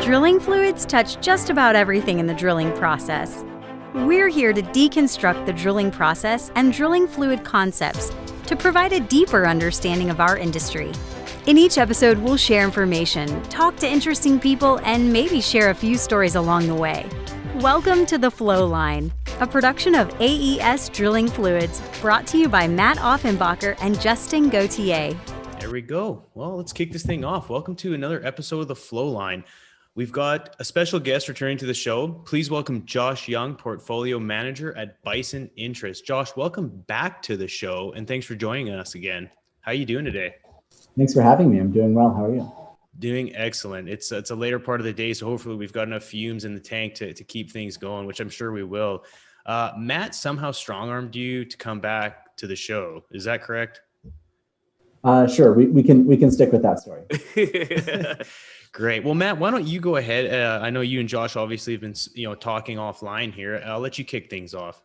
Drilling fluids touch just about everything in the drilling process. We're here to deconstruct the drilling process and drilling fluid concepts to provide a deeper understanding of our industry. In each episode, we'll share information, talk to interesting people, and maybe share a few stories along the way. Welcome to the Flowline, a production of AES Drilling Fluids, brought to you by Matt Offenbacher and Justin Gauthier. There we go. Well, let's kick this thing off. Welcome to another episode of the Flowline. We've got a special guest returning to the show. Please welcome Josh Young, Portfolio Manager at Bison Interest. Josh, welcome back to the show, and thanks for joining us again. How are you doing today? Thanks for having me. I'm doing well. How are you? Doing excellent. It's a later part of the day, so hopefully we've got enough fumes in the tank to keep things going, which I'm sure we will. Matt somehow strong-armed you to come back to the show. Is that correct? Sure. We can stick with that story. Great. Well, Matt, why don't you go ahead? I know you and Josh obviously have been, talking offline here. I'll let you kick things off.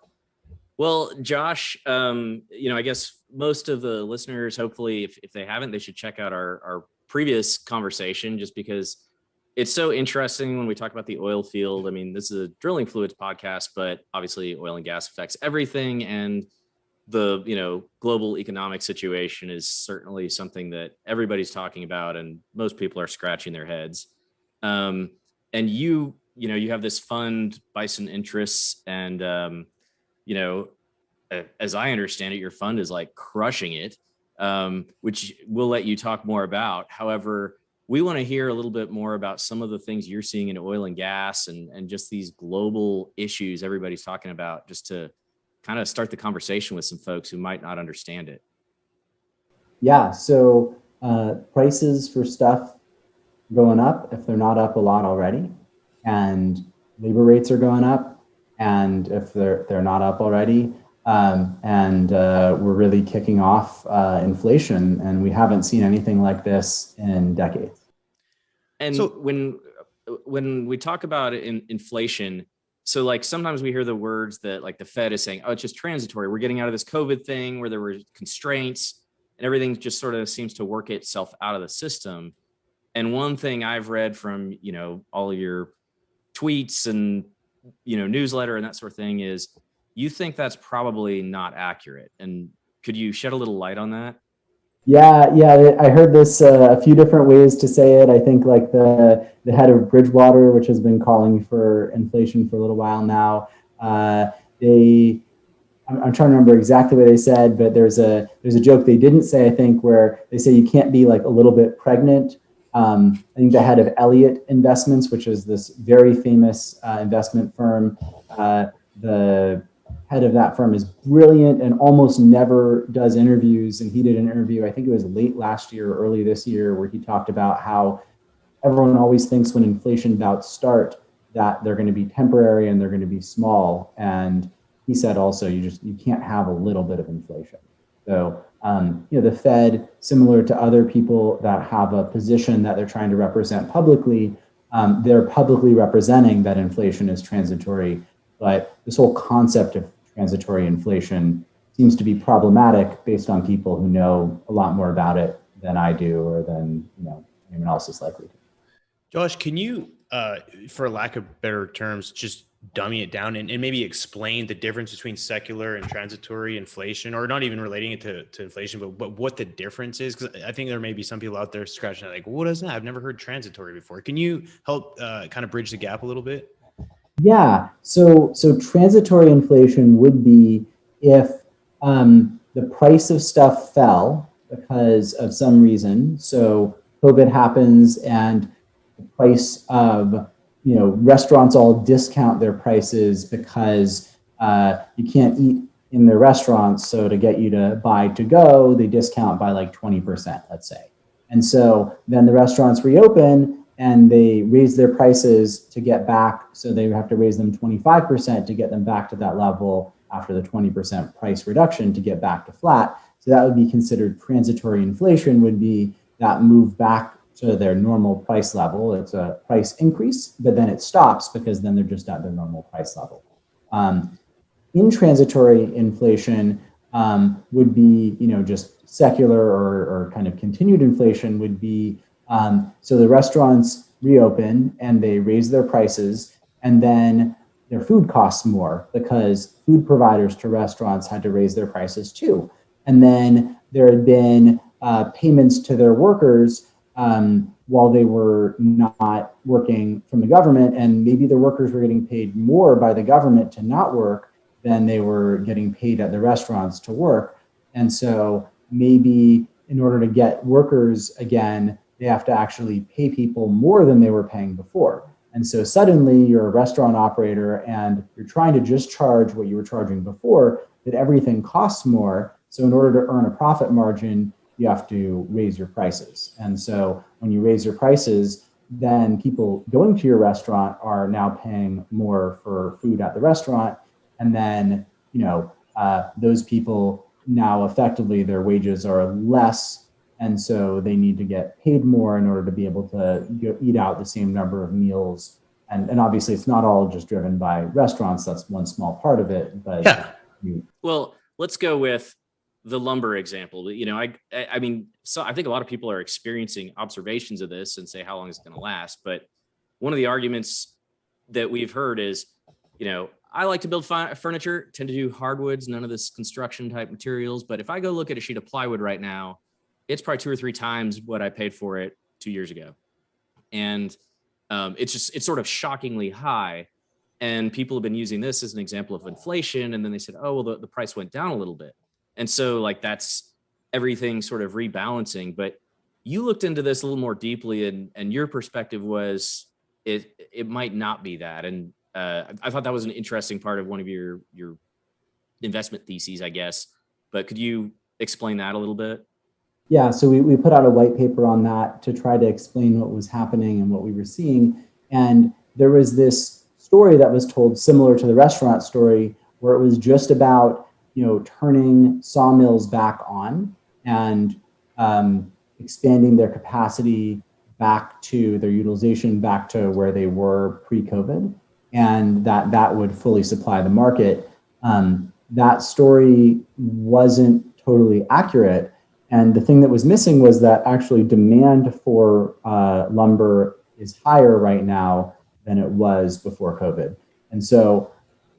Well, Josh, I guess most of the listeners, hopefully, if they haven't, they should check out our previous conversation, just because it's so interesting when we talk about the oil field. I mean, this is a drilling fluids podcast, but obviously oil and gas affects everything. And the, global economic situation is certainly something that everybody's talking about and most people are scratching their heads. And you have this fund, Bison Interests, and, as I understand it, your fund is like crushing it, which we'll let you talk more about. However, we want to hear a little bit more about some of the things you're seeing in oil and gas and just these global issues everybody's talking about, just to kind of start the conversation with some folks who might not understand it. Yeah, so prices for stuff going up if they're not up a lot already, and labor rates are going up, and if they're not up already, and we're really kicking off inflation, and we haven't seen anything like this in decades. And so when we talk about inflation, so like sometimes we hear the words that like the Fed is saying, oh, it's just transitory. We're getting out of this COVID thing where there were constraints and everything just sort of seems to work itself out of the system. And one thing I've read from, all of your tweets and, newsletter and that sort of thing is you think that's probably not accurate. And could you shed a little light on that? Yeah. I heard this a few different ways to say it. I think like the head of Bridgewater, which has been calling for inflation for a little while now. I'm trying to remember exactly what they said, but there's a joke they didn't say, I think, where they say you can't be like a little bit pregnant. I think the head of Elliott Investments, which is this very famous investment firm, the head of that firm is brilliant and almost never does interviews. And he did an interview, I think it was late last year or early this year, where he talked about how everyone always thinks when inflation bouts start that they're going to be temporary and they're going to be small. And he said also, you can't have a little bit of inflation. So, the Fed, similar to other people that have a position that they're trying to represent publicly, they're publicly representing that inflation is transitory. But this whole concept of transitory inflation seems to be problematic based on people who know a lot more about it than I do or than anyone else is likely to. Josh, can you, for lack of better terms, just dummy it down and maybe explain the difference between secular and transitory inflation, or not even relating it to inflation, but what the difference is? Because I think there may be some people out there scratching like, what is that? I've never heard transitory before. Can you help kind of bridge the gap a little bit? Yeah, so transitory inflation would be if the price of stuff fell because of some reason. So COVID happens and the price of, restaurants all discount their prices because you can't eat in their restaurants. So to get you to buy to go, they discount by like 20%, let's say. And so then the restaurants reopen and they raise their prices to get back. So they have to raise them 25% to get them back to that level after the 20% price reduction to get back to flat. So that would be considered transitory inflation, would be that move back to their normal price level. It's a price increase, but then it stops because then they're just at their normal price level. Intransitory inflation would be, just secular or kind of continued inflation would be So the restaurants reopen and they raise their prices, and then their food costs more because food providers to restaurants had to raise their prices too. And then there had been payments to their workers while they were not working from the government, and maybe the workers were getting paid more by the government to not work than they were getting paid at the restaurants to work. And so maybe in order to get workers again, they have to actually pay people more than they were paying before. And so suddenly you're a restaurant operator and you're trying to just charge what you were charging before, but everything costs more. So in order to earn a profit margin, you have to raise your prices. And so when you raise your prices, then people going to your restaurant are now paying more for food at the restaurant. And then, those people now effectively their wages are less. And so they need to get paid more in order to be able to eat out the same number of meals. And obviously it's not all just driven by restaurants. That's one small part of it. But Yeah. Well, let's go with the lumber example. I mean, so I think a lot of people are experiencing observations of this and say, how long is it going to last? But one of the arguments that we've heard is, I like to build furniture, tend to do hardwoods, none of this construction type materials. But if I go look at a sheet of plywood right now, it's probably 2 or 3 times what I paid for it 2 years ago. And it's sort of shockingly high. And people have been using this as an example of inflation. And then they said, oh, well, the price went down a little bit. And so that's everything sort of rebalancing. But you looked into this a little more deeply, and your perspective was it might not be that. And I thought that was an interesting part of one of your investment theses, I guess. But could you explain that a little bit? Yeah, so we put out a white paper on that to try to explain what was happening and what we were seeing. And there was this story that was told similar to the restaurant story, where it was just about turning sawmills back on and expanding their capacity back to their utilization back to where they were pre-COVID, and that would fully supply the market. That story wasn't totally accurate. And the thing that was missing was that actually demand for lumber is higher right now than it was before COVID. And so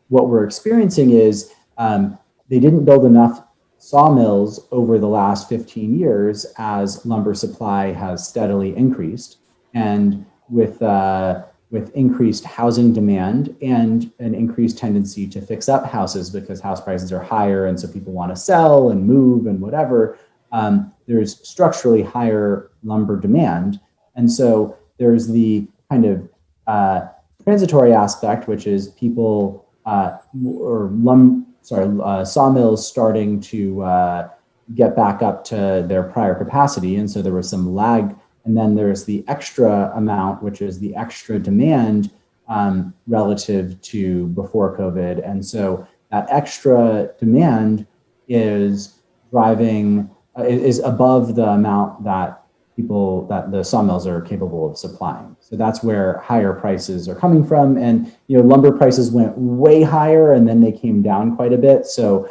what we're experiencing is they didn't build enough sawmills over the last 15 years as lumber supply has steadily increased. And with increased housing demand and an increased tendency to fix up houses because house prices are higher, and so people want to sell and move and whatever, there's structurally higher lumber demand. And so there's the kind of transitory aspect, which is people sawmills starting to get back up to their prior capacity. And so there was some lag. And then there's the extra amount, which is the extra demand relative to before COVID. And so that extra demand is is above the amount that the sawmills are capable of supplying. So that's where higher prices are coming from. And lumber prices went way higher and then they came down quite a bit. So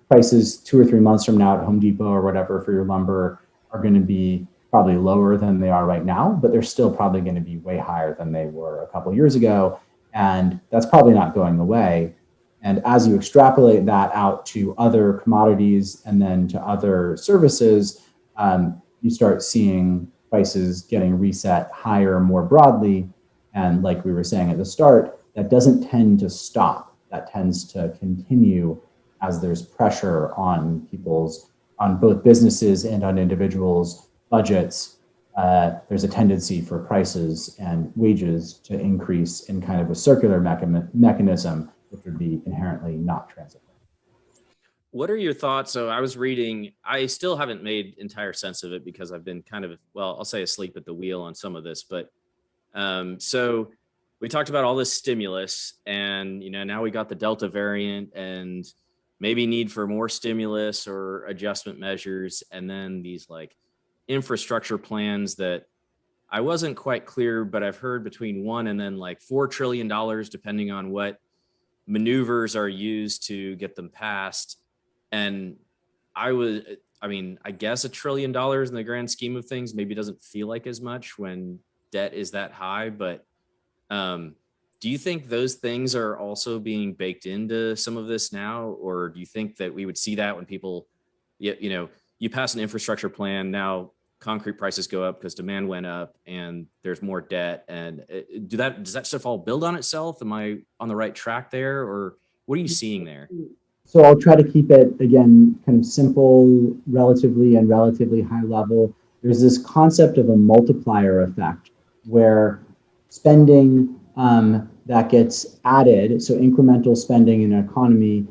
prices 2 or 3 months from now at Home Depot or whatever for your lumber are going to be probably lower than they are right now, but they're still probably going to be way higher than they were a couple of years ago. And that's probably not going away. And as you extrapolate that out to other commodities and then to other services, you start seeing prices getting reset higher more broadly. And like we were saying at the start, that doesn't tend to stop. That tends to continue as there's pressure on both businesses and on individuals' budgets. There's a tendency for prices and wages to increase in kind of a circular mechanism, which would be inherently not transitory. What are your thoughts? So I was reading, I still haven't made entire sense of it because I've been kind of, I'll say asleep at the wheel on some of this, but so we talked about all this stimulus and, now we got the Delta variant and maybe need for more stimulus or adjustment measures. And then these infrastructure plans that I wasn't quite clear, but I've heard between $1 and then $4 trillion, depending on what maneuvers are used to get them passed. And I mean, I guess $1 trillion in the grand scheme of things maybe doesn't feel like as much when debt is that high, but do you think those things are also being baked into some of this now? Or do you think that we would see that when people, you pass an infrastructure plan, now concrete prices go up because demand went up and there's more debt? And does that stuff all build on itself? Am I on the right track there? Or what are you seeing there? So I'll try to keep it, again, kind of simple, relatively high level. There's this concept of a multiplier effect where spending that gets added, so incremental spending in an economy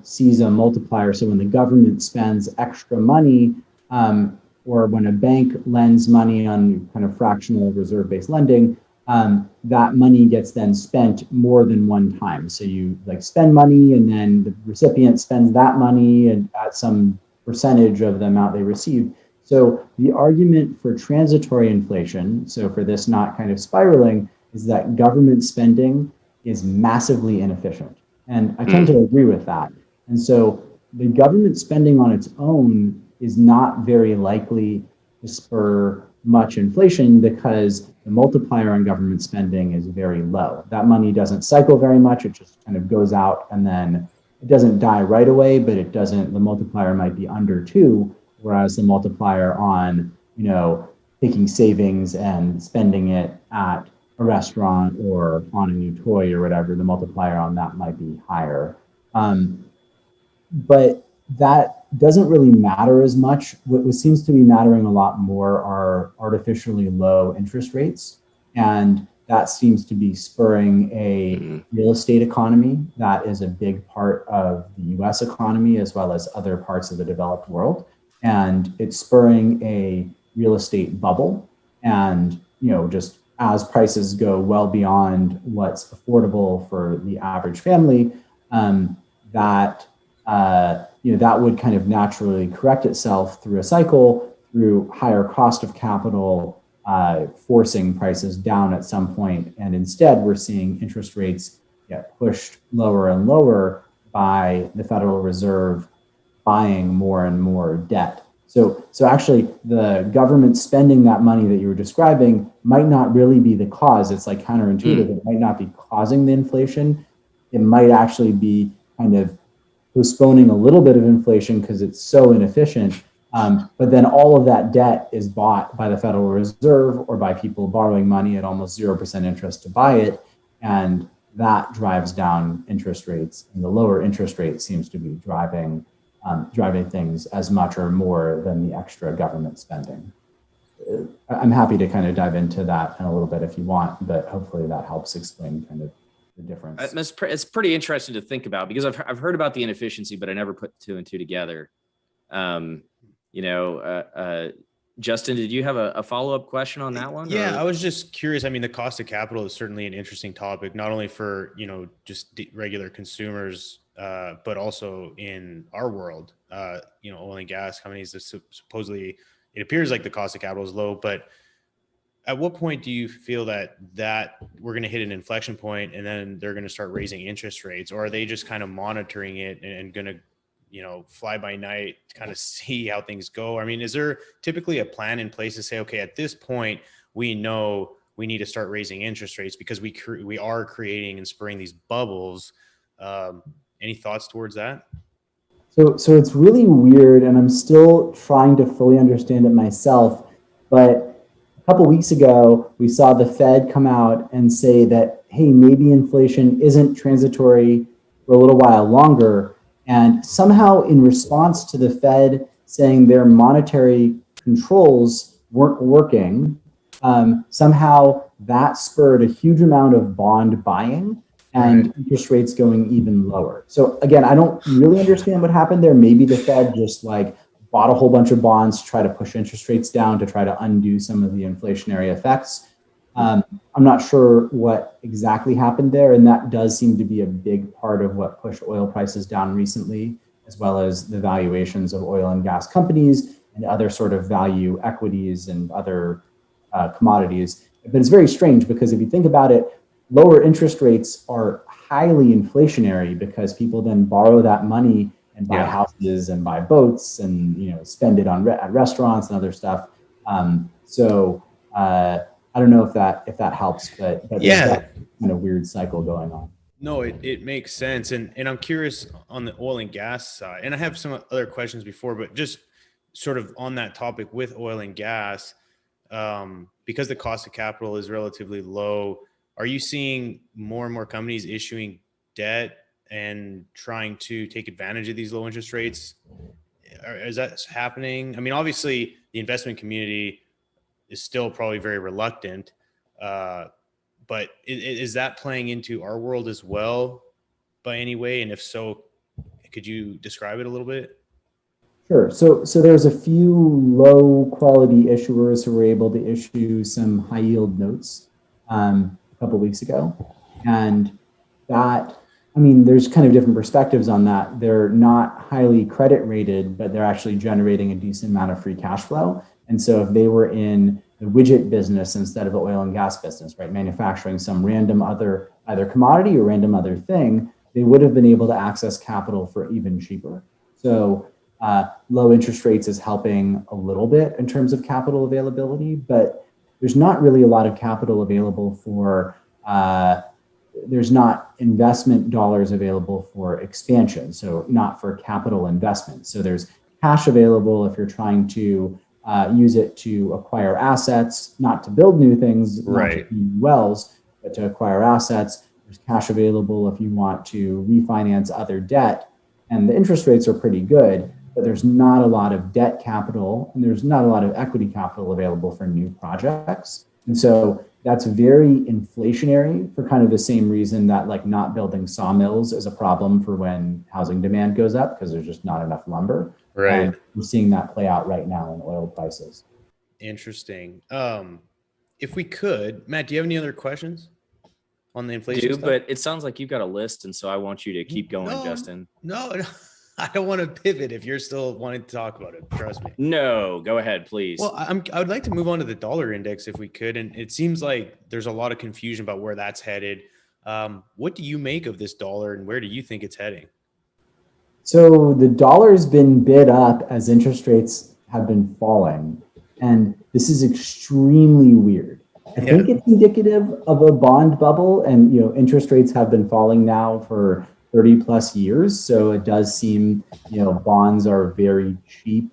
sees a multiplier. So when the government spends extra money, or when a bank lends money on kind of fractional reserve-based lending, that money gets then spent more than one time. So you like spend money and then the recipient spends that money and at some percentage of the amount they received. So the argument for transitory inflation, so for this not kind of spiraling, is that government spending is massively inefficient. And I tend to agree with that. And so the government spending on its own is not very likely to spur much inflation because the multiplier on government spending is very low. That money doesn't cycle very much. It just kind of goes out and then it doesn't die right away, but it doesn't, the multiplier might be under 2, whereas the multiplier on, taking savings and spending it at a restaurant or on a new toy or whatever, the multiplier on that might be higher. But that doesn't really matter as much. What seems to be mattering a lot more are artificially low interest rates. And that seems to be spurring a real estate economy that is a big part of the US economy as well as other parts of the developed world. And it's spurring a real estate bubble. And, just as prices go well beyond what's affordable for the average family, that would kind of naturally correct itself through a cycle, through higher cost of capital, forcing prices down at some point. And instead, we're seeing interest rates get pushed lower and lower by the Federal Reserve buying more and more debt. So actually, the government spending that money that you were describing might not really be the cause. It's like counterintuitive. It might not be causing the inflation. It might actually be kind of postponing a little bit of inflation because it's so inefficient. But then all of that debt is bought by the Federal Reserve or by people borrowing money at almost 0% interest to buy it. And that drives down interest rates. And the lower interest rate seems to be driving things as much or more than the extra government spending. I'm happy to kind of dive into that in a little bit if you want, but hopefully that helps explain kind of the difference. It's pretty interesting to think about because I've heard about the inefficiency, but I never put 2 and 2 together. Justin, did you have a follow-up question on that one? Yeah, I was just curious. I mean, the cost of capital is certainly an interesting topic, not only for, just regular consumers, but also in our world. Oil and gas companies, supposedly, it appears like the cost of capital is low, but at what point do you feel that we're going to hit an inflection point and then they're going to start raising interest rates, or are they just kind of monitoring it and going to, fly by night, kind of see how things go? I mean, is there typically a plan in place to say, okay, at this point, we know we need to start raising interest rates because we are creating and spurring these bubbles? Any thoughts towards that? So it's really weird, and I'm still trying to fully understand it myself. But a couple weeks ago, we saw the Fed come out and say that, hey, maybe inflation isn't transitory for a little while longer. And somehow in response to the Fed saying their monetary controls weren't working, somehow that spurred a huge amount of bond buying and interest rates going even lower. So again, I don't really understand what happened there. Maybe the Fed just bought a whole bunch of bonds to try to push interest rates down to try to undo some of the inflationary effects. I'm not sure what exactly happened there, and that does seem to be a big part of what pushed oil prices down recently, as well as the valuations of oil and gas companies and other sort of value equities and other commodities. But it's very strange because if you think about it, lower interest rates are highly inflationary because people then borrow that money and buy Yeah. houses and buy boats and, you know, spend it on at restaurants and other stuff. So I don't know if that helps, but there's Yeah. that kind of weird cycle going on. No, it makes sense. And I'm curious on the oil and gas side, and I have some other questions before, but just sort of on that topic with oil and gas, because the cost of capital is relatively low, are you seeing more and more companies issuing debt and trying to take advantage of these low interest rates? Is that happening? I mean, obviously the investment community is still probably very reluctant, but is that playing into our world as well by any way? And if so, could you describe it a little bit? Sure. So there's a few low quality issuers who were able to issue some high yield notes a couple of weeks ago, and that, I mean, there's kind of different perspectives on that. They're not highly credit rated, but they're actually generating a decent amount of free cash flow. And so if they were in the widget business instead of the oil and gas business, right, manufacturing some random other either commodity or random other thing, they would have been able to access capital for even cheaper. So low interest rates is helping a little bit in terms of capital availability, but there's not really a lot of capital available for, there's not investment dollars available for expansion, so not for capital investment. So there's cash available if you're trying to use it to acquire assets, not to build new things, Right, not to do wells, but to acquire assets. There's cash available if you want to refinance other debt, and the interest rates are pretty good, but there's not a lot of debt capital and there's not a lot of equity capital available for new projects. And so that's very inflationary for kind of the same reason that like not building sawmills is a problem for when housing demand goes up because there's just not enough lumber. right. And we're seeing that play out right now in oil prices. Interesting. If we could, Matt, do you have any other questions on the inflation stuff? But it sounds like you've got a list, and so I want you to keep going, No, Justin. No, I don't want to pivot if you're still wanting to talk about it. Trust me. No, go ahead, please. Well, I would like to move on to the dollar index if we could. And it seems like there's a lot of confusion about where that's headed. What do you make of this dollar and where do you think it's heading? So the dollar's been bid up as interest rates have been falling. And this is extremely weird. I think it's indicative of a bond bubble, and you know, interest rates have been falling now for 30 plus years. So it does seem, you know, bonds are very cheap,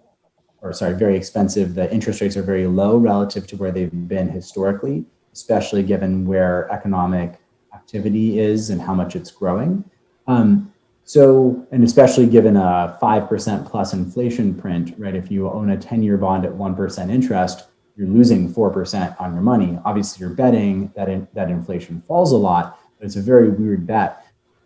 or sorry, very expensive. The interest rates are very low relative to where they've been historically, especially given where economic activity is and how much it's growing. So, and especially given a 5% plus inflation print, right? If you own a 10-year bond at 1% interest, you're losing 4% on your money. Obviously, you're betting that inflation falls a lot, but it's a very weird bet.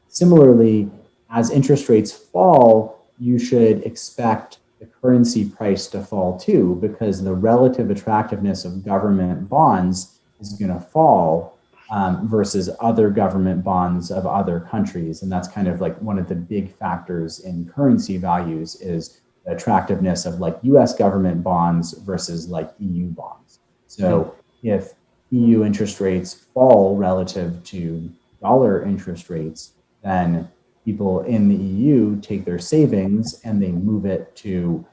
Similarly, as interest rates fall, you should expect the currency price to fall too, because the relative attractiveness of government bonds is going to fall versus other government bonds of other countries. And that's kind of like one of the big factors in currency values is the attractiveness of like US government bonds versus like EU bonds. So if EU interest rates fall relative to dollar interest rates, then people in the EU take their savings and they move it to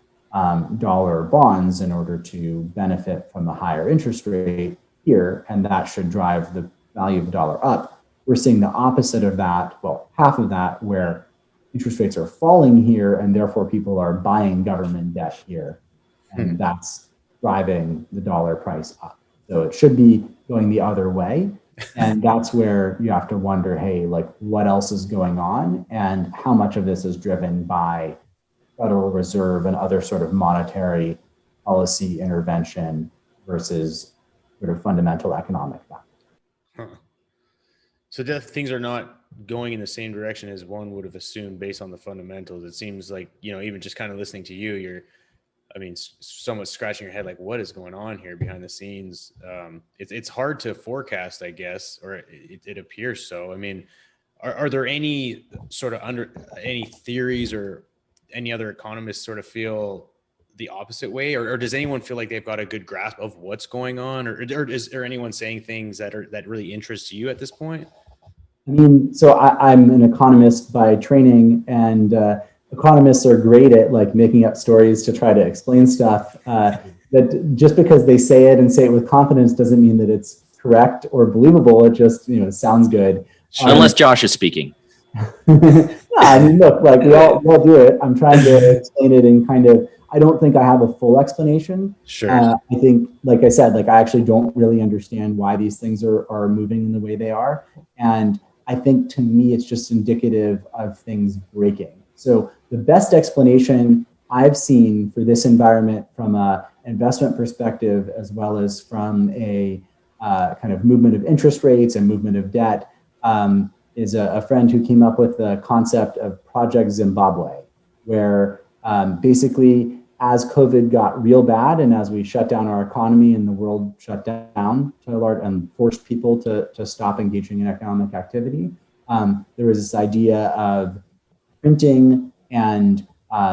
dollar bonds in order to benefit from the higher interest rate here, and that should drive the value of the dollar up. We're seeing the opposite of that, well, half of that, where interest rates are falling here and therefore people are buying government debt here, and that's driving the dollar price up. So it should be going the other way. And that's where you have to wonder, hey, like what else is going on and how much of this is driven by Federal Reserve and other sort of monetary policy intervention versus sort of fundamental economic factors. So things are not going in the same direction as one would have assumed based on the fundamentals. It seems like, you know, even just kind of listening to you, you're, I mean, somewhat scratching your head, like what is going on here behind the scenes? It's hard to forecast, I guess, or it appears so. I mean, are there any sort of any theories or any other economists sort of feel the opposite way, or does anyone feel like they've got a good grasp of what's going on, or is there anyone saying things that really interest you at this point? I mean, so I'm an economist by training, and economists are great at like making up stories to try to explain stuff. That just because they say it and say it with confidence doesn't mean that it's correct or believable. It just, sounds good. Unless Josh is speaking. I mean, look, like we all do it. I'm trying to explain it in kind of, I don't think I have a full explanation. Sure. I think, like I said, like I actually don't really understand why these things are moving in the way they are. And I think to me, it's just indicative of things breaking. So the best explanation I've seen for this environment from a investment perspective, as well as from a kind of movement of interest rates and movement of debt, is a friend who came up with the concept of Project Zimbabwe, where basically as COVID got real bad and as we shut down our economy and the world shut down to a large and forced people to stop engaging in economic activity, there was this idea of printing and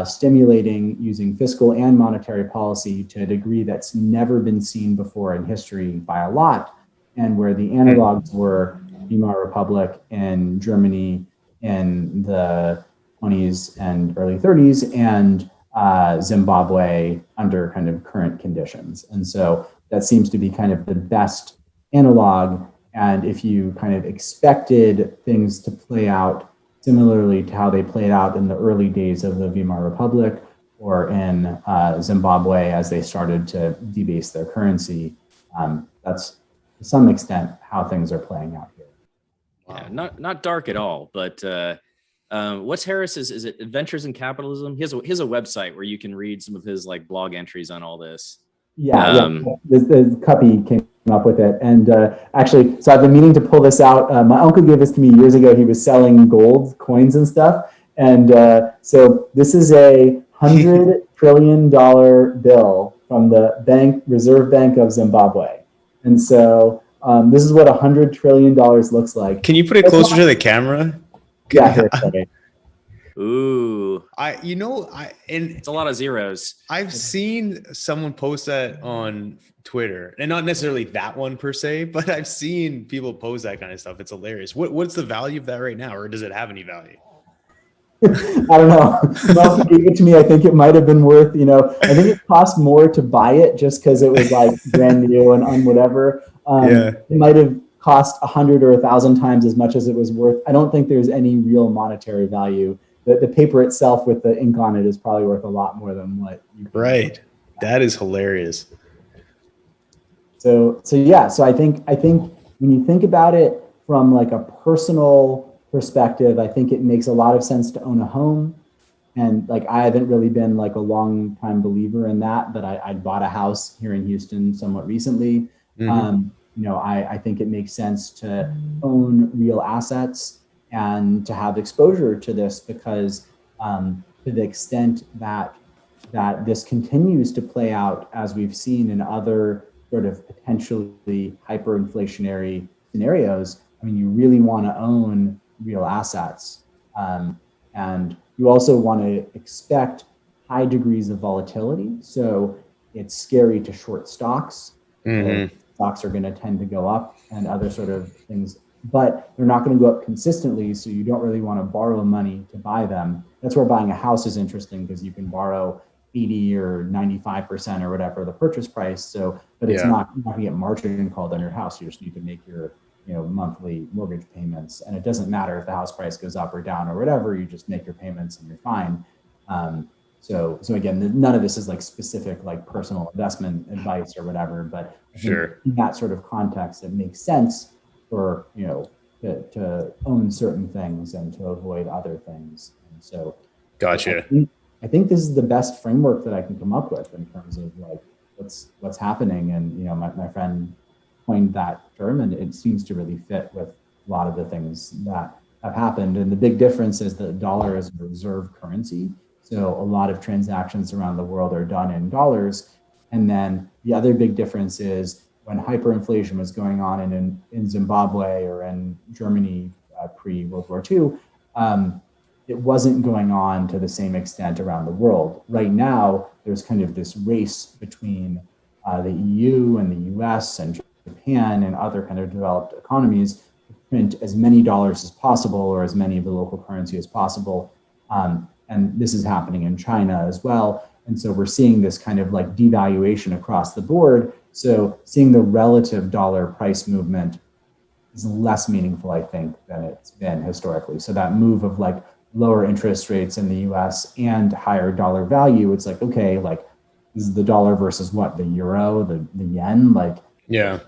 stimulating using fiscal and monetary policy to a degree that's never been seen before in history by a lot, and where the analogs were Weimar Republic in Germany in the 20s and early 30s, and Zimbabwe under kind of current conditions. And so that seems to be kind of the best analog. And if you kind of expected things to play out similarly to how they played out in the early days of the Weimar Republic or in Zimbabwe as they started to debase their currency, that's to some extent how things are playing out here. Yeah, not dark at all, but what's Harris's? Is it Adventures in Capitalism? He has a website where you can read some of his like blog entries on all this. Yeah, the Cuppy came up with it. And actually, so I've been meaning to pull this out. My uncle gave this to me years ago. He was selling gold coins and stuff. And so this is a $100 trillion bill from the Reserve Bank of Zimbabwe. And so this is what $100 trillion looks like. Can you put it closer to the camera? Yeah, here, okay. Ooh, and it's a lot of zeros. I've seen someone post that on Twitter, and not necessarily that one per se, but I've seen people post that kind of stuff. It's hilarious. What's the value of that right now, or does it have any value? I don't know. Well, if you gave it to me, I think it might have been worth, I think it cost more to buy it just because it was like brand new and on whatever. It might have cost 100 or 1,000 times as much as it was worth. I don't think there's any real monetary value. The paper itself with the ink on it is probably worth a lot more than what you can. Right. That is hilarious. So I think when you think about it from like a personal perspective, I think it makes a lot of sense to own a home. And like I haven't really been like a long time believer in that, but I bought a house here in Houston somewhat recently. Mm-hmm. I think it makes sense to own real assets and to have exposure to this, because to the extent that this continues to play out as we've seen in other sort of potentially hyperinflationary scenarios, I mean, you really want to own real assets. And you also want to expect high degrees of volatility. So it's scary to short stocks. Mm-hmm. Stocks are going to tend to go up and other sort of things, but they're not going to go up consistently. So you don't really want to borrow money to buy them. That's where buying a house is interesting, because you can borrow 80 or 95% or whatever the purchase price. So, but it's not going to get margin called on your house. You just need to make your monthly mortgage payments, and it doesn't matter if the house price goes up or down or whatever. You just make your payments and you're fine. So again, none of this is like specific like personal investment advice or whatever, but sure, in that sort of context, it makes sense for to own certain things and to avoid other things. And so, gotcha. I think this is the best framework that I can come up with in terms of like what's happening. And my friend coined that term, and it seems to really fit with a lot of the things that have happened. And the big difference is that the dollar is a reserve currency. So a lot of transactions around the world are done in dollars. And then the other big difference is when hyperinflation was going on in Zimbabwe or in Germany pre-World War II, it wasn't going on to the same extent around the world. Right now, there's kind of this race between the EU and the US and Japan and other kind of developed economies to print as many dollars as possible, or as many of the local currency as possible. And this is happening in China as well. And so we're seeing this kind of like devaluation across the board. So seeing the relative dollar price movement is less meaningful, I think, than it's been historically. So that move of like lower interest rates in the US and higher dollar value, it's like, okay, like this is the dollar versus what, the euro, the yen, like Yeah.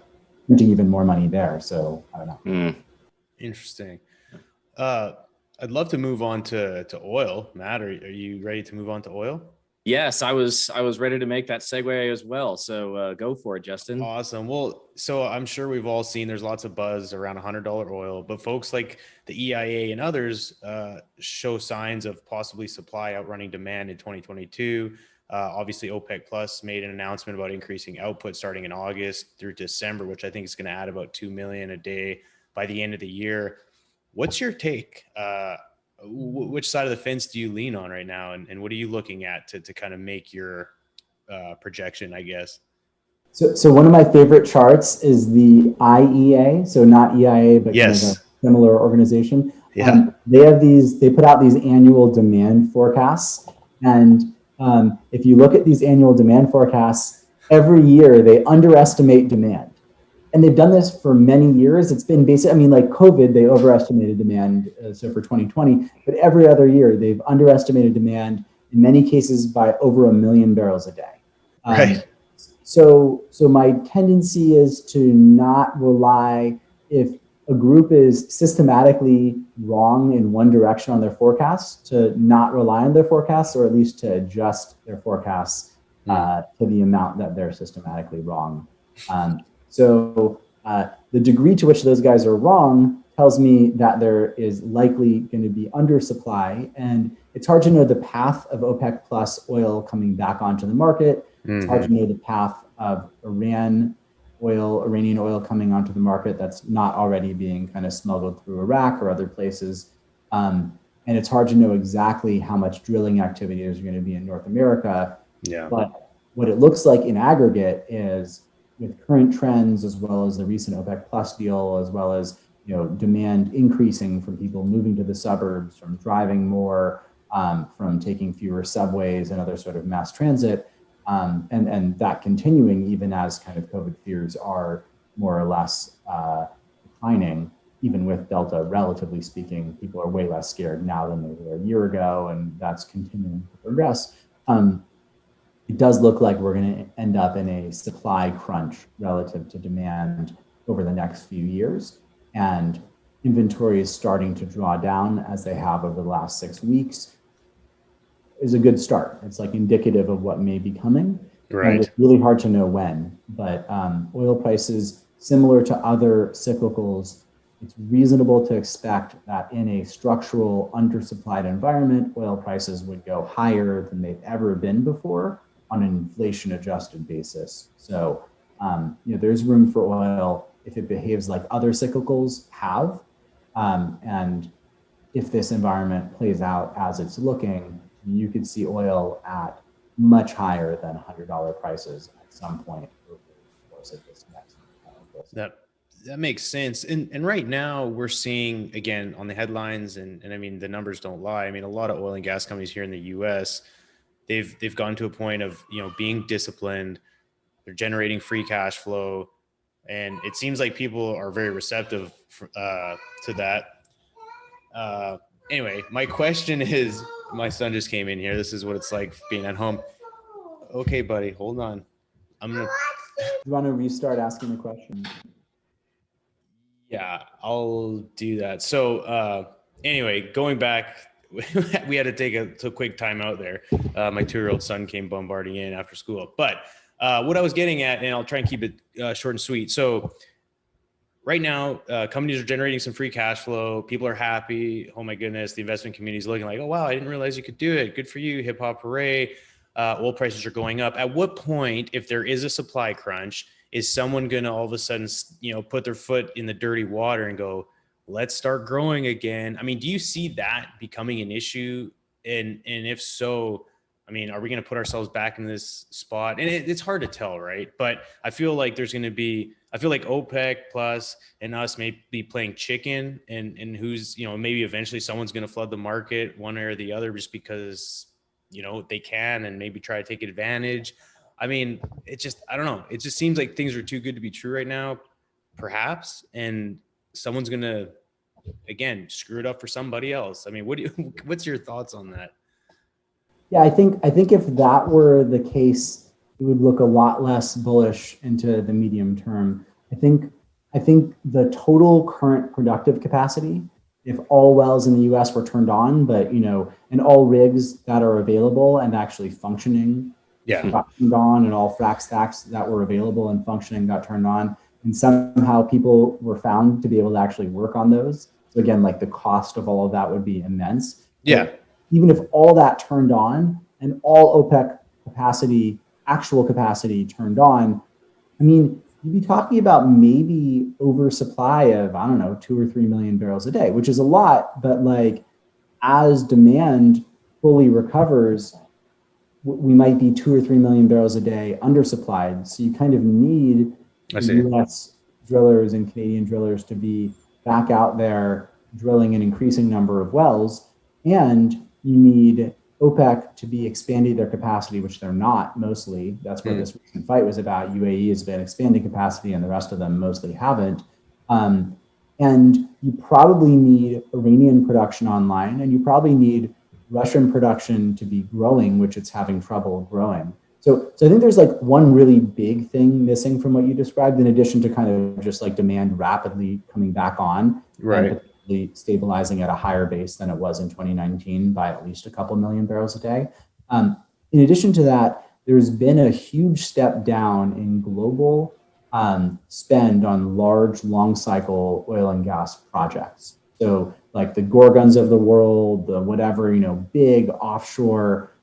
printing even more money there. So I don't know. Interesting. I'd love to move on to oil. Matt, are you ready to move on to oil? Yes, I was ready to make that segue as well. So go for it, Justin. Awesome. Well, so I'm sure we've all seen there's lots of buzz around $100 oil, but folks like the EIA and others show signs of possibly supply outrunning demand in 2022. Obviously, OPEC Plus made an announcement about increasing output starting in August through December, which I think is going to add about 2 million a day by the end of the year. What's your take? Which side of the fence do you lean on right now? And what are you looking at to kind of make your projection, I guess? So one of my favorite charts is the IEA. So not EIA, but kind of a similar organization. Yeah. They put out these annual demand forecasts. And if you look at these annual demand forecasts, every year they underestimate demand. And they've done this for many years. It's been basic. I mean, like COVID, they overestimated demand. So for 2020, but every other year they've underestimated demand in many cases by over 1 million barrels a day. Right. So my tendency is to not rely, if a group is systematically wrong in one direction on their forecasts, to not rely on their forecasts, or at least to adjust their forecasts to the amount that they're systematically wrong. So the degree to which those guys are wrong tells me that there is likely going to be undersupply. And it's hard to know the path of OPEC plus oil coming back onto the market. It's hard to know the path of Iranian oil coming onto the market that's not already being kind of smuggled through Iraq or other places. And it's hard to know exactly how much drilling activity there's going to be in North America. Yeah. But what it looks like in aggregate is, with current trends, as well as the recent OPEC plus deal, as well as demand increasing from people moving to the suburbs, from driving more, from taking fewer subways and other sort of mass transit, and that continuing even as kind of COVID fears are more or less declining. Even with Delta, relatively speaking, people are way less scared now than they were a year ago, and that's continuing to progress. It does look like we're going to end up in a supply crunch relative to demand over the next few years. And inventory is starting to draw down as they have over the last 6 weeks is a good start. It's like indicative of what may be coming. Right. And it's really hard to know when, but oil prices, similar to other cyclicals, it's reasonable to expect that in a structural undersupplied environment, oil prices would go higher than they've ever been before on an inflation adjusted basis. So there's room for oil if it behaves like other cyclicals have. And if this environment plays out as it's looking, you could see oil at much higher than $100 prices at some point over the course of this next. That makes sense. And right now we're seeing, again, on the headlines, and I mean, the numbers don't lie. I mean, a lot of oil and gas companies here in the US, they've gone to a point of, being disciplined. They're generating free cash flow. And it seems like people are very receptive to that. Anyway, my question is, my son just came in here. This is what it's like being at home. Okay, buddy, hold on. You want to restart asking the question? Yeah, I'll do that. So anyway, going back, we had to take a quick time out there. My 2-year-old son came bombarding in after school. But what I was getting at, and I'll try and keep it short and sweet. So right now, companies are generating some free cash flow. People are happy. Oh my goodness, the investment community is looking like, oh wow, I didn't realize you could do it. Good for you, hip hop hooray. Oil prices are going up. At what point, if there is a supply crunch, is someone going to all of a sudden, put their foot in the dirty water and go, let's start growing again? I mean, do you see that becoming an issue? And if so, I mean, are we going to put ourselves back in this spot? And it's hard to tell, right? But I feel like I feel like OPEC plus and us may be playing chicken, and who's, maybe eventually someone's going to flood the market one way or the other just because, they can, and maybe try to take advantage. I mean, I don't know. It just seems like things are too good to be true right now, perhaps. And someone's going to, again, screw it up for somebody else. I mean, what's your thoughts on that? Yeah, I think if that were the case, it would look a lot less bullish into the medium term. I think the total current productive capacity, if all wells in the US were turned on, but and all rigs that are available and actually functioning got turned on, and all frac stacks that were available and functioning got turned on, and somehow people were found to be able to actually work on those. So again, like the cost of all of that would be immense. Yeah. But even if all that turned on and all OPEC capacity, actual capacity turned on, I mean, you'd be talking about maybe oversupply of, I don't know, 2 or 3 million barrels a day, which is a lot, but like as demand fully recovers, we might be 2 or 3 million barrels a day undersupplied. So you kind of need US drillers and Canadian drillers to be back out there drilling an increasing number of wells, and you need OPEC to be expanding their capacity, which they're not mostly. That's what this recent fight was about. UAE has been expanding capacity and the rest of them mostly haven't. And you probably need Iranian production online, and you probably need Russian production to be growing, which it's having trouble growing. So I think there's like one really big thing missing from what you described, in addition to kind of just like demand rapidly coming back on. Right. Stabilizing at a higher base than it was in 2019 by at least a couple million barrels a day. In addition to that, there's been a huge step down in global spend on large, long cycle oil and gas projects. So like the Gorgons of the world, the whatever, big offshore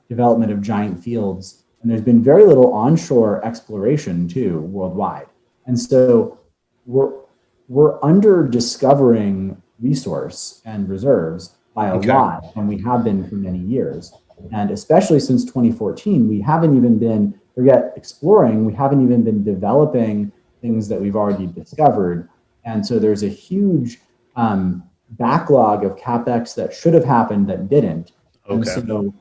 development of giant fields. And there's been very little onshore exploration too, worldwide. And so we're under discovering resource and reserves by a lot, and we have been for many years. And especially since 2014, we haven't even been, forget exploring, we haven't even been developing things that we've already discovered. And so there's a huge backlog of CapEx that should have happened that didn't. And so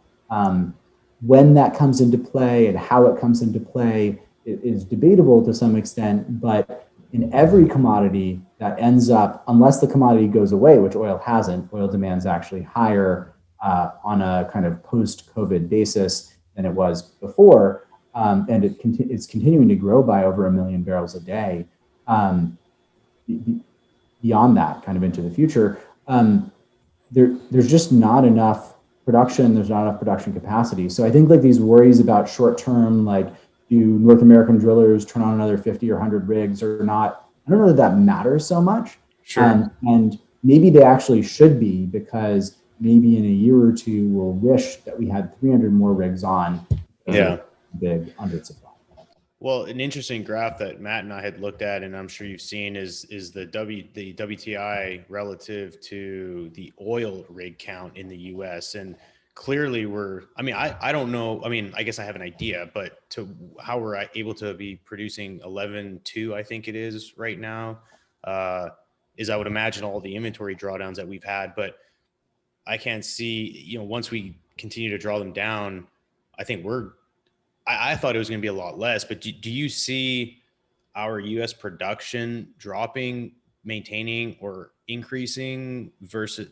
when that comes into play and how it comes into play is debatable to some extent, but in every commodity that ends up, unless the commodity goes away, which oil hasn't, oil demand's actually higher on a kind of post-COVID basis than it was before, and it's continuing to grow by over 1 million barrels a day. Beyond that, kind of into the future, there's just not enough production. There's not enough production capacity. So I think like these worries about short-term, like, do North American drillers turn on another 50 or 100 rigs or not? I don't know that matters so much. Sure. And maybe they actually should be, because maybe in a year or two, we'll wish that we had 300 more rigs on. Yeah. Big undersupply. Well, an interesting graph that Matt and I had looked at, and I'm sure you've seen, is the WTI relative to the oil rig count in the US. And clearly I don't know. I mean, I guess I have an idea, but to how we're able to be producing 11.2, I think it is right now, is I would imagine all the inventory drawdowns that we've had, but I can't see, once we continue to draw them down, I think I thought it was going to be a lot less, but do you see our US production dropping, maintaining, or increasing versus,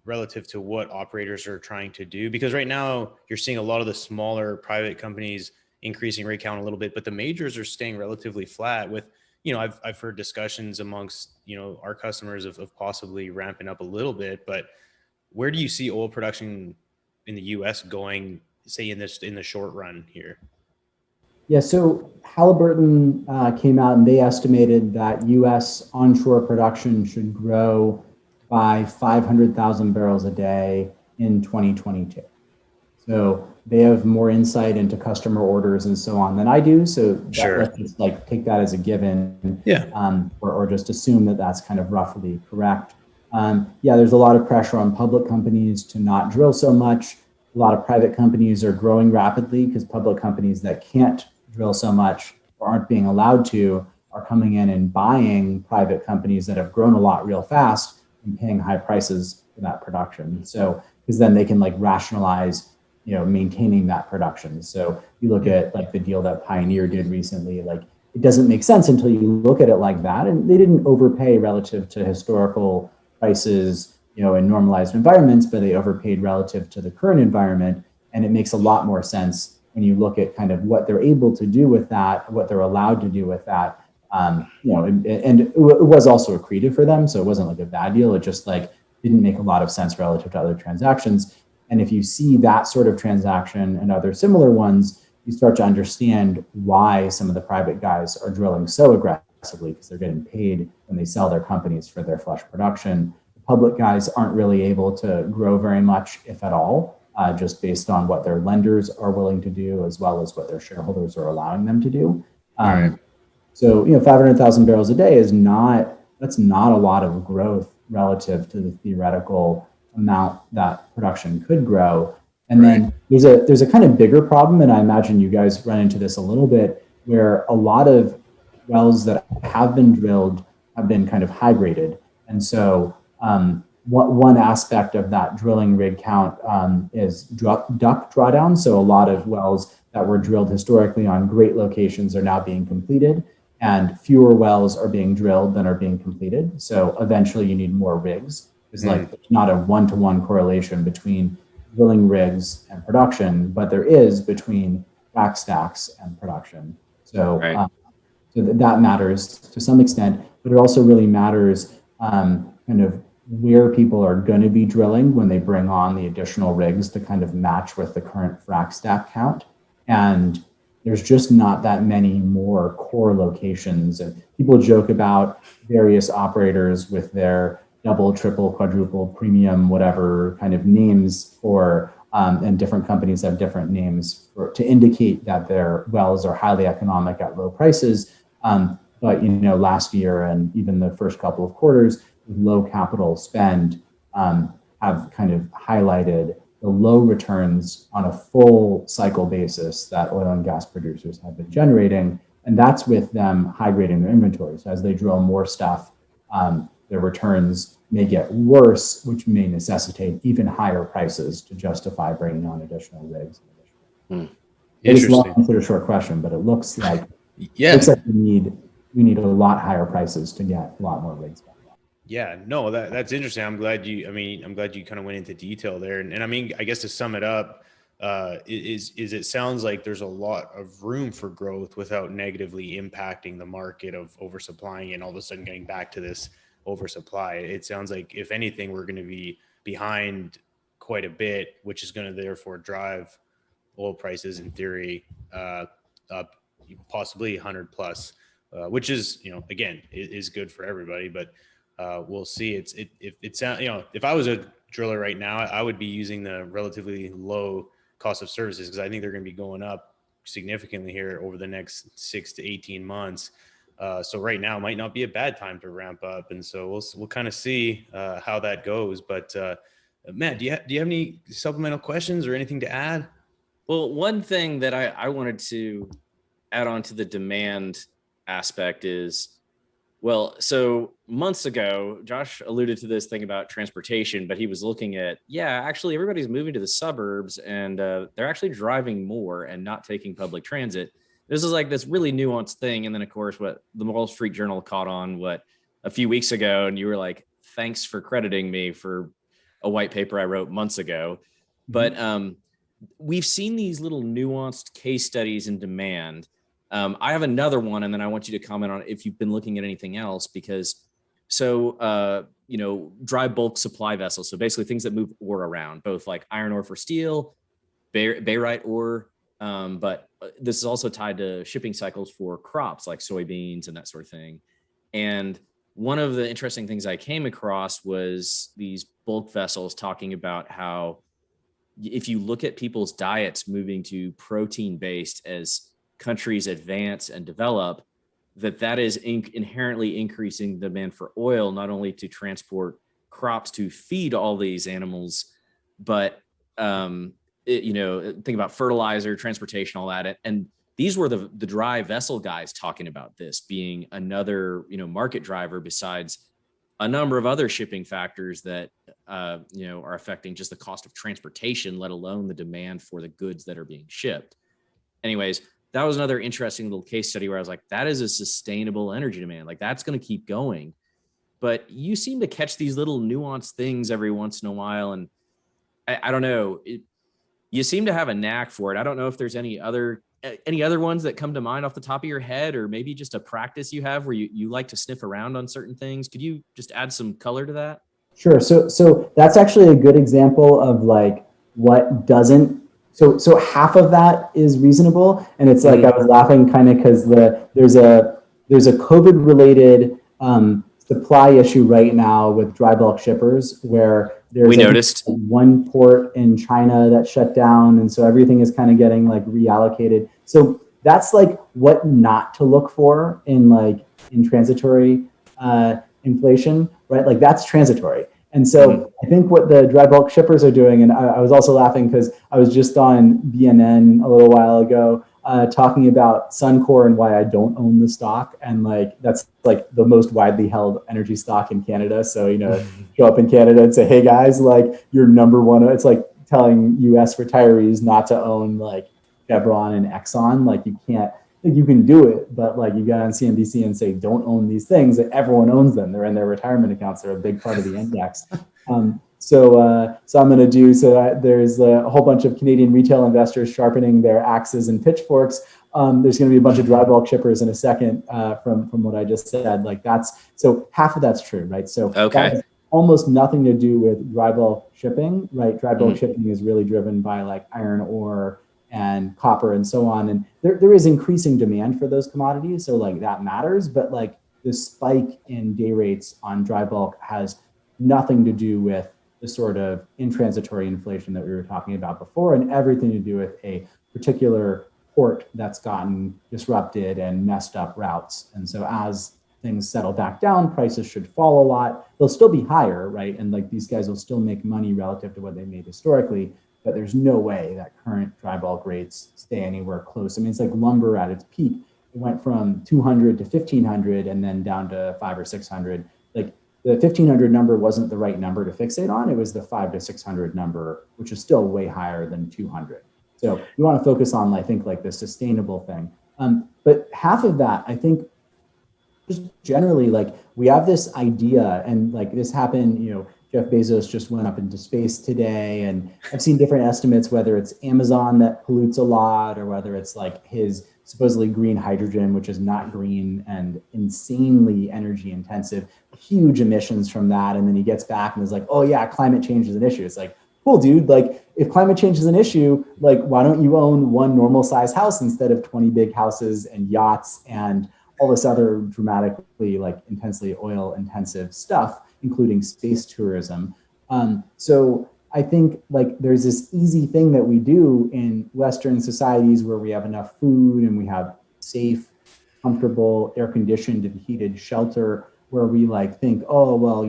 relative to what operators are trying to do? Because right now you're seeing a lot of the smaller private companies increasing rig count a little bit, but the majors are staying relatively flat with, I've heard discussions amongst, our customers of possibly ramping up a little bit, but where do you see oil production in the US going, say in the short run here? Yeah, so Halliburton came out and they estimated that US onshore production should grow by 500,000 barrels a day in 2022. So they have more insight into customer orders and so on than I do. So let's just like take that as a given, or just assume that that's kind of roughly correct. There's a lot of pressure on public companies to not drill so much. a lot of private companies are growing rapidly because public companies that can't drill so much or aren't being allowed to are coming in and buying private companies that have grown a lot real fast and paying high prices for that production. So, because then they can like rationalize, maintaining that production. So you look at like the deal that Pioneer did recently, like it doesn't make sense until you look at it like that. And they didn't overpay relative to historical prices, in normalized environments, but they overpaid relative to the current environment. And it makes a lot more sense when you look at kind of what they're able to do with that, what they're allowed to do with that. And it was also accretive for them. So it wasn't like a bad deal. It just like didn't make a lot of sense relative to other transactions. And if you see that sort of transaction and other similar ones, you start to understand why some of the private guys are drilling so aggressively, because they're getting paid when they sell their companies for their flush production. The public guys aren't really able to grow very much, if at all, just based on what their lenders are willing to do, as well as what their shareholders are allowing them to do. Right. So, 500,000 barrels a day that's not a lot of growth relative to the theoretical amount that production could grow. And then there's a kind of bigger problem, and I imagine you guys run into this a little bit, where a lot of wells that have been drilled have been kind of high graded. And so one aspect of that drilling rig count is duct drawdown. So a lot of wells that were drilled historically on great locations are now being completed, and fewer wells are being drilled than are being completed. So eventually you need more rigs. It's like there's not a one-to-one correlation between drilling rigs and production, but there is between frac stacks and production. So, so that matters to some extent, but it also really matters kind of where people are going to be drilling when they bring on the additional rigs to kind of match with the current frac stack count. And there's just not that many more core locations. And people joke about various operators with their double, triple, quadruple, premium, whatever kind of names for, and different companies have different names to indicate that their wells are highly economic at low prices. But last year and even the first couple of quarters with low capital spend have kind of highlighted the low returns on a full cycle basis that oil and gas producers have been generating. And that's with them high grading their inventory. So as they drill more stuff, their returns may get worse, which may necessitate even higher prices to justify bringing on additional rigs. It's a long answer to a short question, but it looks like we need a lot higher prices to get a lot more rigs back. Yeah, no, that's interesting. I'm glad you kind of went into detail there. And I mean, I guess to sum it up, it sounds like there's a lot of room for growth without negatively impacting the market of oversupplying and all of a sudden getting back to this oversupply. It sounds like if anything, we're going to be behind quite a bit, which is going to therefore drive oil prices in theory up possibly 100 plus, which is, again, is good for everybody, but we'll see. If I was a driller right now, I would be using the relatively low cost of services because I think they're going to be going up significantly here over the next 6 to 18 months. So right now might not be a bad time to ramp up. And so we'll kind of see how that goes. But Matt, do you have any supplemental questions or anything to add? Well, one thing that I wanted to add on to the demand aspect is, well, so months ago, Josh alluded to this thing about transportation, but he was looking at, actually everybody's moving to the suburbs and they're actually driving more and not taking public transit. This is like this really nuanced thing. And then of course, what the Wall Street Journal caught on a few weeks ago, and you were like, thanks for crediting me for a white paper I wrote months ago. But we've seen these little nuanced case studies in demand. I have another one, and then I want you to comment on if you've been looking at anything else, because dry bulk supply vessels. So basically things that move ore around, both like iron ore for steel, barite ore. But this is also tied to shipping cycles for crops like soybeans and that sort of thing. And one of the interesting things I came across was these bulk vessels talking about how if you look at people's diets moving to protein-based as countries advance and develop, that is inherently increasing the demand for oil, not only to transport crops to feed all these animals, but think about fertilizer, transportation, all that. And these were the dry vessel guys talking about this being another, market driver besides a number of other shipping factors that, are affecting just the cost of transportation, let alone the demand for the goods that are being shipped. Anyways, that was another interesting little case study where I was like, that is a sustainable energy demand. Like that's going to keep going. But you seem to catch these little nuanced things every once in a while. And I don't know, you seem to have a knack for it. I don't know if there's any other ones that come to mind off the top of your head, or maybe just a practice you have where you like to sniff around on certain things. Could you just add some color to that? Sure. So that's actually a good example of like what doesn't. So half of that is reasonable, and it's like I was laughing kind of because there's a COVID related supply issue right now with dry bulk shippers where we noticed one port in China that shut down, and so everything is kind of getting like reallocated. So that's like what not to look for in transitory inflation, right? Like that's transitory. And so I think what the dry bulk shippers are doing, and I was also laughing because I was just on BNN a little while ago talking about Suncor and why I don't own the stock. And like, that's like the most widely held energy stock in Canada. So, show up in Canada and say, hey guys, like you're number one. It's like telling US retirees not to own like Chevron and Exxon. Like you can't, like you can do it, but like you got on CNBC and say, don't own these things. Everyone owns them. They're in their retirement accounts. They're a big part of the index. So I'm going to do, there's a whole bunch of Canadian retail investors sharpening their axes and pitchforks. There's going to be a bunch of dry bulk shippers in a second from what I just said. Like so half of that's true, right? So that has almost nothing to do with dry bulk shipping, right? Dry bulk shipping is really driven by like iron ore and copper and so on. And there is increasing demand for those commodities. So like that matters, but like the spike in day rates on dry bulk has nothing to do with the sort of intransitory inflation that we were talking about before, and everything to do with a particular port that's gotten disrupted and messed up routes. And so as things settle back down, prices should fall a lot. They'll still be higher, right? And like these guys will still make money relative to what they made historically, but there's no way that current dry bulk rates stay anywhere close. I mean, it's like lumber at its peak. It went from 200 to 1500 and then down to 500 or 600. Like the 1500 number wasn't the right number to fixate on. It was the 500 to 600 number, which is still way higher than 200. So you want to focus on, I think, like the sustainable thing. But half of that, I think, just generally, like we have this idea, and like this happened, Jeff Bezos just went up into space today, and I've seen different estimates, whether it's Amazon that pollutes a lot or whether it's like his supposedly green hydrogen, which is not green and insanely energy intensive, huge emissions from that. And then he gets back and is like, oh yeah, climate change is an issue. It's like, cool, dude. Like if climate change is an issue, like why don't you own one normal size house instead of 20 big houses and yachts and all this other dramatically like intensely oil intensive stuff, including space tourism. So I think like there's this easy thing that we do in Western societies where we have enough food and we have safe, comfortable, air-conditioned and heated shelter, where we like think, oh, well,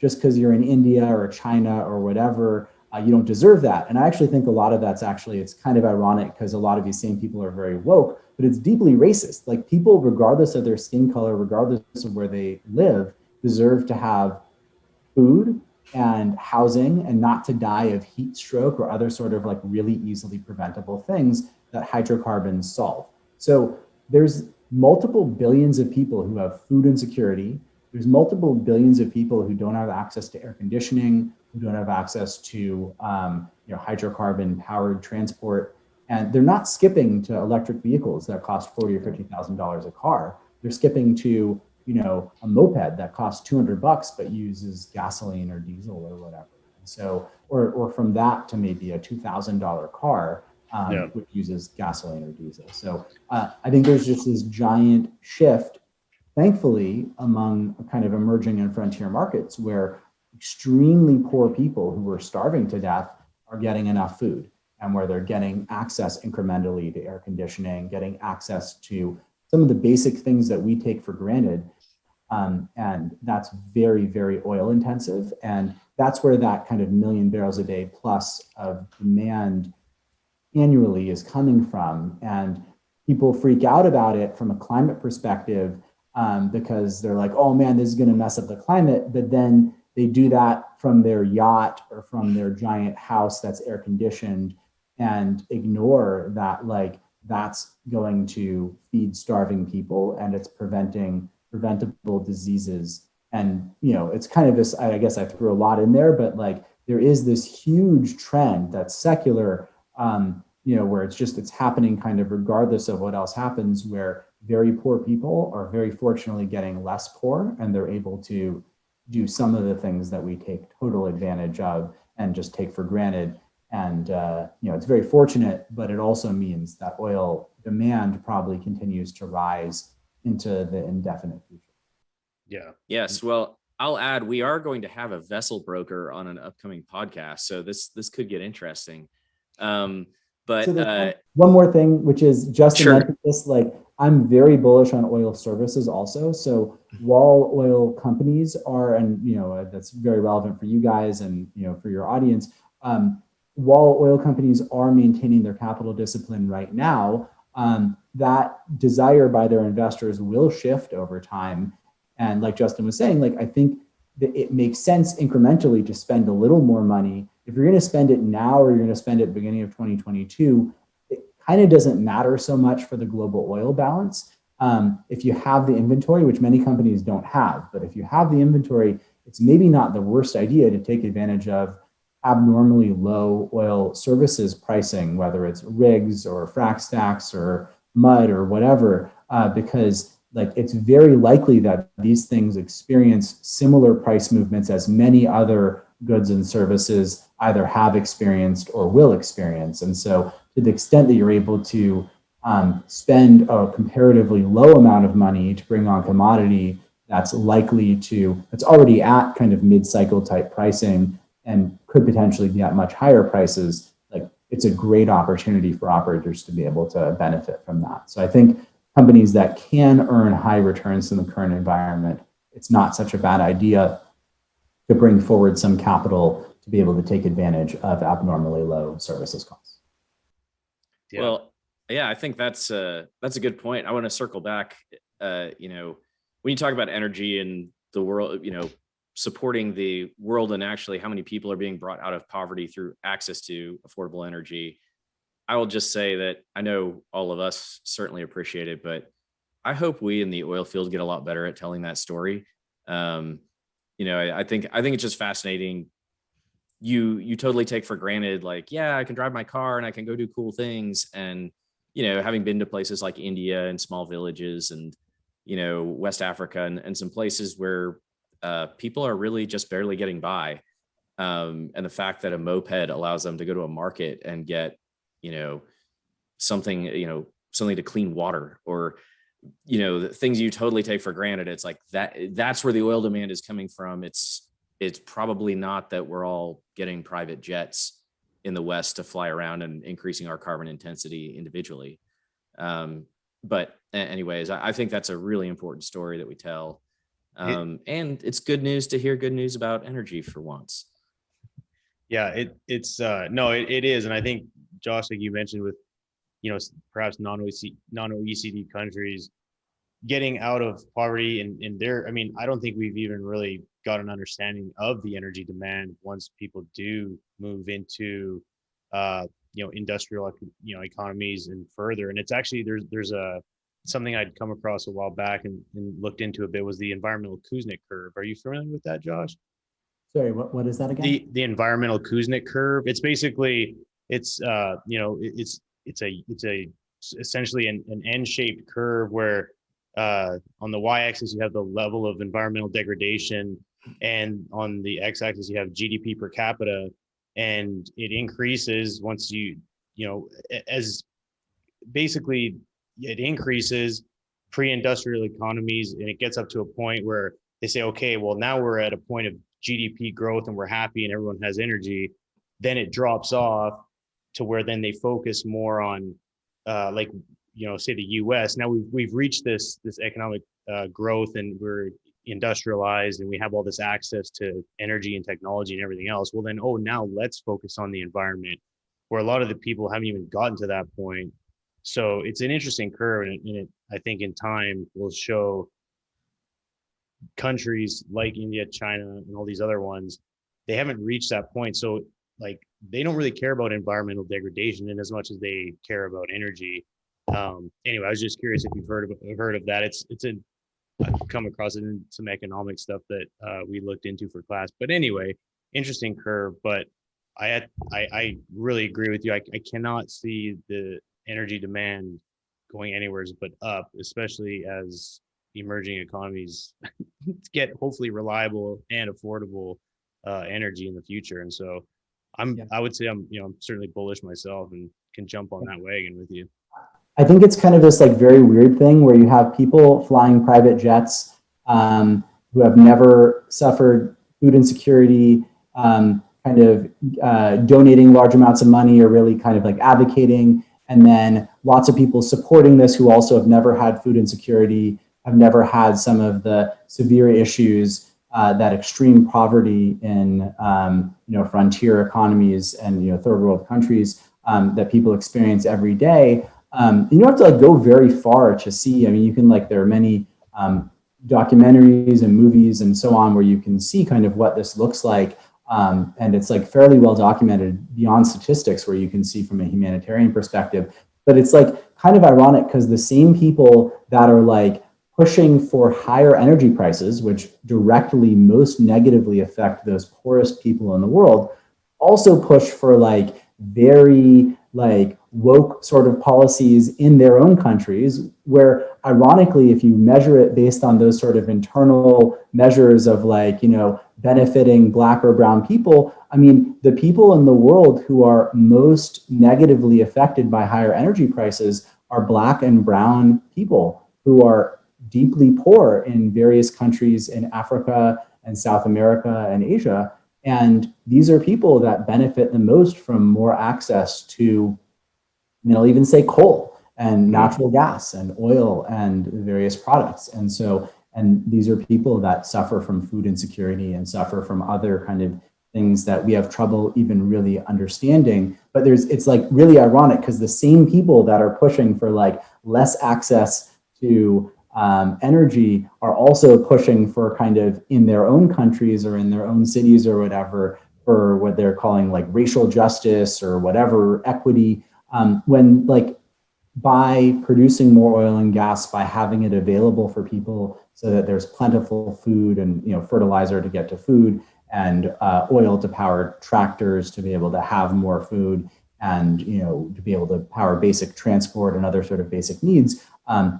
just because you're in India or China or whatever, you don't deserve that. And I actually think a lot of that's it's kind of ironic because a lot of these same people are very woke, but it's deeply racist. Like people, regardless of their skin color, regardless of where they live, deserve to have food and housing and not to die of heat stroke or other sort of like really easily preventable things that hydrocarbons solve. So there's multiple billions of people who have food insecurity. There's multiple billions of people who don't have access to air conditioning, who don't have access to hydrocarbon powered transport. And they're not skipping to electric vehicles that cost $40,000 or $50,000 a car. They're skipping to a moped that costs $200 but uses gasoline or diesel or whatever. And so, or from that to maybe a $2,000 car, which uses gasoline or diesel. So I think there's just this giant shift, thankfully, among kind of emerging and frontier markets where extremely poor people who are starving to death are getting enough food, and where they're getting access incrementally to air conditioning, getting access to some of the basic things that we take for granted. And that's very, very oil intensive. And that's where that kind of 1 million barrels a day plus of demand annually is coming from. And people freak out about it from a climate perspective because they're like, oh man, this is going to mess up the climate. But then they do that from their yacht or from their giant house that's air conditioned and ignore that, like, that's going to feed starving people and it's preventing preventable diseases. And, it's kind of this, I guess I threw a lot in there, but like there is this huge trend that's secular, where it's happening kind of regardless of what else happens, where very poor people are very fortunately getting less poor and they're able to do some of the things that we take total advantage of and just take for granted. And, it's very fortunate, but it also means that oil demand probably continues to rise into the indefinite future. Yeah. Yes. Well, I'll add, we are going to have a vessel broker on an upcoming podcast. So this could get interesting. But so one more thing, which is Justin mentioned this, like I'm very bullish on oil services also. So while oil companies are, and that's very relevant for you guys and for your audience, while oil companies are maintaining their capital discipline right now, that desire by their investors will shift over time. And like Justin was saying, like I think that it makes sense incrementally to spend a little more money. If you're going to spend it now or you're going to spend it at the beginning of 2022, it kind of doesn't matter so much for the global oil balance. If you have the inventory, which many companies don't have, but if you have the inventory, it's maybe not the worst idea to take advantage of abnormally low oil services pricing, whether it's rigs or frac stacks or mud or whatever, because like it's very likely that these things experience similar price movements as many other goods and services either have experienced or will experience. And so to the extent that you're able to spend a comparatively low amount of money to bring on commodity that's already at kind of mid-cycle type pricing and could potentially be at much higher prices, like it's a great opportunity for operators to be able to benefit from that. So I think companies that can earn high returns in the current environment, it's not such a bad idea to bring forward some capital to be able to take advantage of abnormally low services costs. Yeah. Well, yeah, I think that's a good point. I want to circle back. When you talk about energy and the world, supporting the world and actually how many people are being brought out of poverty through access to affordable energy, I will just say that I know all of us certainly appreciate it, but I hope we in the oil field get a lot better at telling that story. I think it's just fascinating. You totally take for granted, like, yeah, I can drive my car and I can go do cool things. And, having been to places like India and small villages and, West Africa and some places where people are really just barely getting by. And the fact that a moped allows them to go to a market and get, something to clean water or, the things you totally take for granted. It's like that's where the oil demand is coming from. It's probably not that we're all getting private jets in the West to fly around and increasing our carbon intensity individually. But anyways, I think that's a really important story that we tell. And it's good news to hear good news about energy for once. Yeah, it is. And I think, Josh, like you mentioned with, perhaps non-OECD countries getting out of poverty in their, I don't think we've even really got an understanding of the energy demand once people do move into, industrial, economies and further. And it's actually, there's something I'd come across a while back and looked into a bit, was the environmental Kuznets curve. Are you familiar with that, Josh? Sorry, what is that again? The environmental Kuznets curve. It's basically, it's essentially an N-shaped curve where on the y-axis you have the level of environmental degradation, and on the x-axis you have GDP per capita, and it increases once as basically it increases pre-industrial economies, and it gets up to a point where they say, okay, well, now we're at a point of GDP growth and we're happy and everyone has energy. Then it drops off to where then they focus more on say the US. Now we've reached this economic growth, and we're industrialized and we have all this access to energy and technology and everything else. Well, then, now let's focus on the environment. where a lot of the people haven't even gotten to that point. So it's an interesting curve, and it, I think in time will show countries like India, China, and all these other ones, they haven't reached that point. So like they don't really care about environmental degradation in as much as they care about energy. Anyway, I was just curious if you've heard of that. It's a I've come across it in some economic stuff that we looked into for class. But anyway, interesting curve. But I really agree with you. I cannot see the energy demand going anywhere but up, especially as emerging economies get hopefully reliable and affordable energy in the future. And so I would say I'm certainly bullish myself and can jump on that wagon with you. I think it's kind of this like very weird thing where you have people flying private jets who have never suffered food insecurity, kind of donating large amounts of money or really kind of like advocating, and then lots of people supporting this who also have never had food insecurity, have never had some of the severe issues that extreme poverty in frontier economies and third world countries that people experience every day. You don't have to like go very far to see. I mean, you can there are many documentaries and movies and so on where you can see kind of what this looks like. And it's like fairly well documented beyond statistics where you can see from a humanitarian perspective. But it's like kind of ironic because the same people that are like pushing for higher energy prices, which directly most negatively affect those poorest people in the world, also push for like very like woke sort of policies in their own countries, where ironically, if you measure it based on those sort of internal measures of like, benefiting Black or brown people, I mean, the people in the world who are most negatively affected by higher energy prices are Black and brown people who are deeply poor in various countries in Africa and South America and Asia. And these are people that benefit the most from more access to, I'll even say coal and natural gas and oil and various products. And these are people that suffer from food insecurity and suffer from other kind of things that we have trouble even really understanding. But it's like really ironic because the same people that are pushing for like less access to energy are also pushing for kind of in their own countries or in their own cities or whatever for what they're calling like racial justice or whatever equity, when like by producing more oil and gas, by having it available for people so that there's plentiful food and fertilizer to get to food and oil to power tractors to be able to have more food and to be able to power basic transport and other sort of basic needs.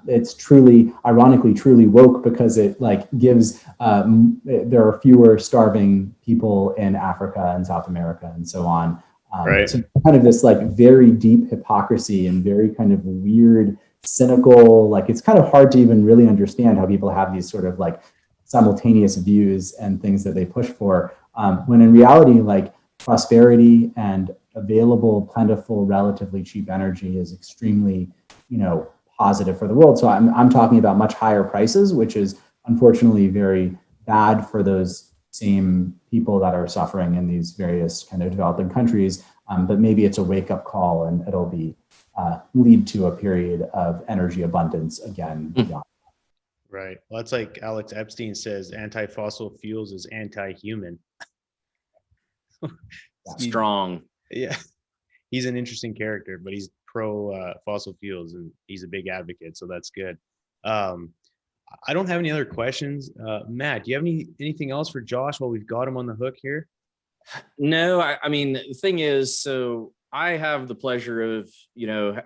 It's truly, ironically, truly woke because it like gives, there are fewer starving people in Africa and South America and so on. Right. So kind of this like very deep hypocrisy and very kind of weird, cynical, like it's kind of hard to even really understand how people have these sort of like simultaneous views and things that they push for, when in reality, like prosperity and available, plentiful, relatively cheap energy is extremely, positive for the world. So I'm talking about much higher prices, which is unfortunately very bad for those same people that are suffering in these various kind of developing countries. But maybe it's a wake-up call and it'll be lead to a period of energy abundance again. Beyond. Right. Well, that's like Alex Epstein says, anti-fossil fuels is anti-human. Strong. Yeah. He's an interesting character, but he's pro fossil fuels and he's a big advocate. So that's good. I don't have any other questions. Matt, do you have anything else for Josh while we've got him on the hook here? No, I mean, the thing is, so I have the pleasure of,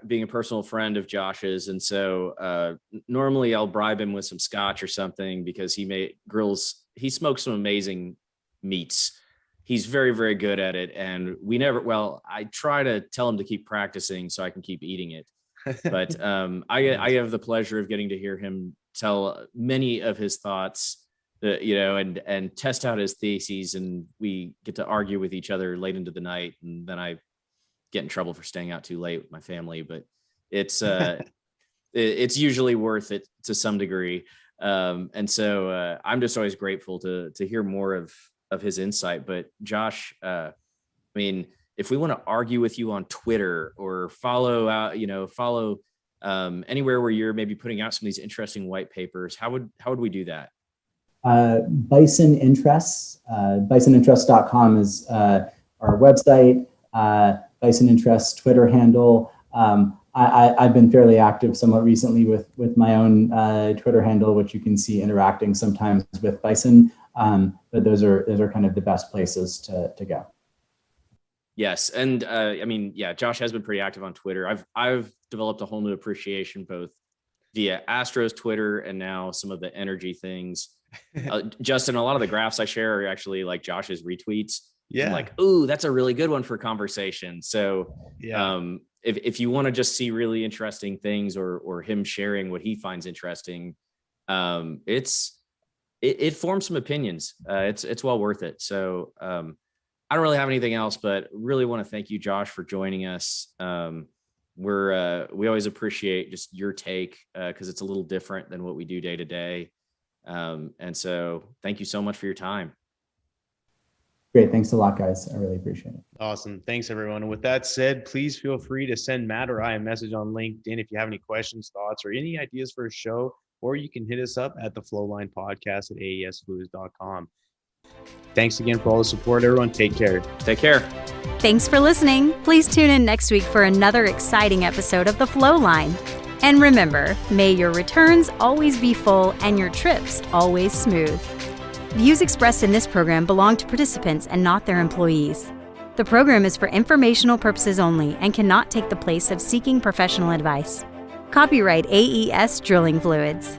being a personal friend of Josh's. And so normally I'll bribe him with some scotch or something because he smokes some amazing meats. He's very, very good at it. And I try to tell him to keep practicing so I can keep eating it. But I have the pleasure of getting to hear him tell many of his thoughts, and test out his theses. And we get to argue with each other late into the night. And then I get in trouble for staying out too late with my family. But it's usually worth it to some degree. And so I'm just always grateful to hear more of his insight. But Josh, I mean, if we want to argue with you on Twitter or follow anywhere where you're maybe putting out some of these interesting white papers, how would we do that? Bison Interests, bisoninterest.com is our website. Bison Interests Twitter handle. I've been fairly active somewhat recently with my own Twitter handle, which you can see interacting sometimes with Bison. But those are kind of the best places to go. Yes, and Josh has been pretty active on Twitter. I've developed a whole new appreciation both via Astro's Twitter and now some of the energy things. Justin, a lot of the graphs I share are actually like Josh's retweets. Yeah. I'm like, ooh, that's a really good one for conversation. So if you want to just see really interesting things or him sharing what he finds interesting, it forms some opinions. It's well worth it. So I don't really have anything else, but really want to thank you, Josh, for joining us. We always appreciate just your take because it's a little different than what we do day to day. And so thank you so much for your time. Great. Thanks a lot, guys. I really appreciate it. Awesome. Thanks, everyone. And with that said, please feel free to send Matt or I a message on LinkedIn if you have any questions, thoughts, or any ideas for a show, or you can hit us up at the Flowline podcast at aesfluids.com. Thanks again for all the support, everyone. Take care. Take care. Thanks for listening. Please tune in next week for another exciting episode of The Flowline. And remember, may your returns always be full and your trips always smooth. Views expressed in this program belong to participants and not their employees. The program is for informational purposes only and cannot take the place of seeking professional advice. Copyright AES Drilling Fluids.